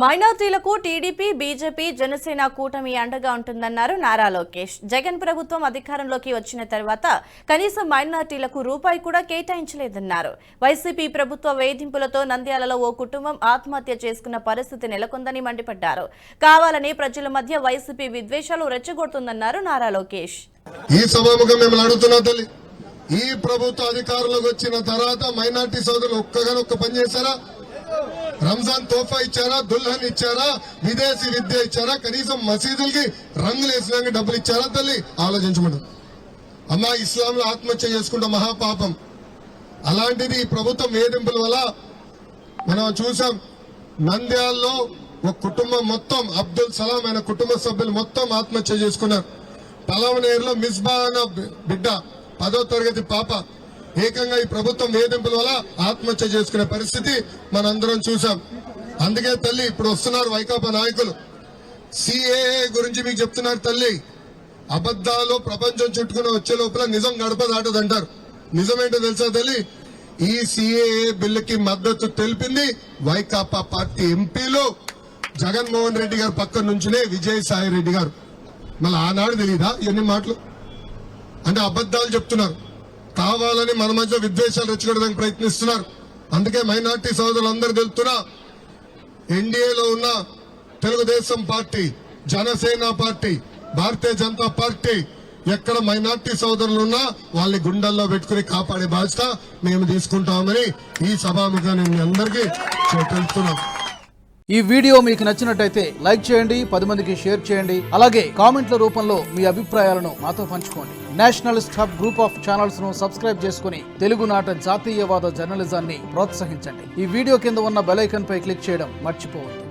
మైనార్టీలకు TDP, BJP, Janasena కూటమి అండగా ఉంటుందన్నారు నారా లోకేష్. జగన్ ప్రభుత్వం అధికారంలోకి వచ్చిన తర్వాత కనీసం మైనార్టీలకు రూపాయి కూడా కేటాయించలేదన్నారు. వైసీపీ ప్రభుత్వ వేధింపులతో నంద్యాలలో ఓ కుటుంబం ఆత్మహత్య చేసుకున్న పరిస్థితి నెలకొందని మండిపడ్డారు. కావాలని ప్రజల మధ్య వైసీపీ విద్వేషాలు రెచ్చగొడుతుందన్నారు నారా లోకేష్. ఈ సభాముఖం మేము అడుగుతున్నా తల్లి, ఈ ప్రభుత్వ అధికారంలోకి వచ్చిన తర్వాత మైనార్టీ సోదరులు ఒక్క పని చేశారా? రంజాన్ తోఫా ఇచ్చారా? దుల్హన్ ఇచ్చారా? విదేశీ విద్య ఇచ్చారా? కనీసం మసీదులకి రంగులు వేసినాక డబ్బులు ఇచ్చారా? తల్లి ఆలోచించమను. అమ్మా, ఇస్లాంలో ఆత్మహత్య చేసుకుంటే మహాపాపం. అలాంటిది ఈ ప్రభుత్వం వేధింపుల వల్ల మనం చూసాం. నంద్యాలలో ఒక కుటుంబం మొత్తం, అబ్దుల్ సలాం అయిన కుటుంబ సభ్యులు మొత్తం ఆత్మహత్య చేసుకున్నారు. పలవనేరులో మిస్బా అన్న బిడ్డ 10వ తరగతి పాప ఏకంగా ఈ ప్రభుత్వం వేధింపుల వల్ల ఆత్మహత్య చేసుకునే పరిస్థితి మనందరం చూసాం. అందుకే తల్లి ఇప్పుడు వస్తున్నారు వైకాపా నాయకులు, సిఏఏ గురించి మీకు చెప్తున్నారు. తల్లి, అబద్దాలు ప్రపంచం చుట్టుకుని వచ్చే లోపల నిజం గడప దాటదంటారు. నిజమేంటో తెలుసా తల్లి? ఈ సిఏఏ బిల్లుకి మద్దతు తెలిపింది వైకాపా పార్టీ ఎంపీలు. జగన్మోహన్ రెడ్డి గారు పక్కన నుంచినే విజయసాయి రెడ్డి గారు. మళ్ళీ ఆనాడు తెలీదా ఇవన్నీ మాటలు? అంటే అబద్దాలు చెప్తున్నారు, కావాలని మన మధ్య విద్వేషాలు రెచ్చగొట్టడానికి ప్రయత్నిస్తున్నారు. అందుకే మైనార్టీ సోదరులందరూ తెలుస్తున్నా, ఎన్డీఏలో ఉన్న Telugu Desam party, Janasena party, Bharatiya Janata party ఎక్కడ మైనార్టీ సోదరులు ఉన్నా వాళ్ళని గుండెల్లో పెట్టుకుని కాపాడే బాధ్యత మేము తీసుకుంటామని ఈ సభాముఖంగా నేను అందరికీ తెలుస్తున్నాం. ఈ వీడియో మీకు నచ్చినట్టయితే లైక్ చేయండి, 10 మందికి షేర్ చేయండి. అలాగే కామెంట్ల రూపంలో మీ అభిప్రాయాలను మాతో పంచుకోండి. Nationalist hub group of channels ను సబ్స్క్రైబ్ చేసుకుని తెలుగునాట జాతీయవాద జర్నలిజాన్ని ప్రోత్సహించండి. ఈ వీడియో కింద ఉన్న బెల్ ఐకాన్ పై క్లిక్ చేయడం మర్చిపోవద్దు.